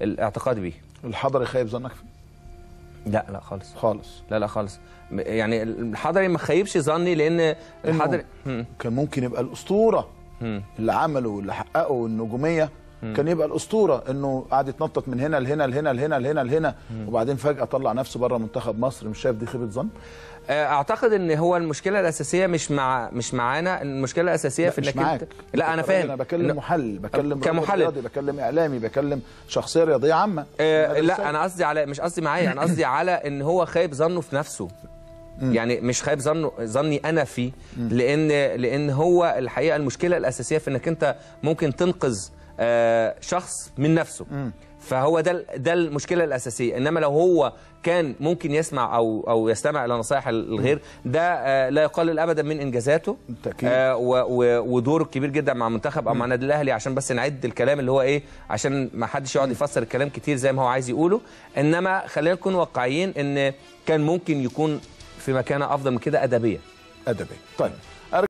الاعتقاد بيه. الحضري خايب ظنك فيه؟ لا خالص خالص. لا خالص. يعني الحضري ما خيبش ظني، لان الحضري كان ممكن يبقى الاسطوره اللي عمله واللي حققه النجوميه. كان يبقى الاسطوره انه قعد يتنطط من هنا لهنا لهنا لهنا لهنا لهنا، وبعدين فجاه طلع نفسه بره منتخب مصر. مش شايف دي خيبه ظن؟ اعتقد ان هو المشكله الاساسيه مش معانا، المشكله الاساسيه في انك انت. لا انا فاهم، انا بكلم محلل، بكلم كمحلل رياضي، بكلم اعلامي، بكلم شخصيه رياضيه عامه. لا انا قصدي على، مش قصدي معايا، انا قصدي على ان هو خايب ظنه في نفسه. يعني مش خايب ظني انا فيه، لان هو الحقيقه المشكله الاساسيه في انك انت ممكن تنقذ شخص من نفسه. فهو ده المشكله الاساسيه. انما لو هو كان ممكن يسمع او يستمع الى نصائح الغير، ده لا يقلل ابدا من انجازاته ودوره الكبير جدا مع منتخب او مع النادي الاهلي. عشان بس نعد الكلام اللي هو ايه، عشان ما حدش يقعد يفسر الكلام كتير زي ما هو عايز يقوله. انما خلينا نكون واقعيين ان كان ممكن يكون في مكانه افضل من كده ادبيا. طيب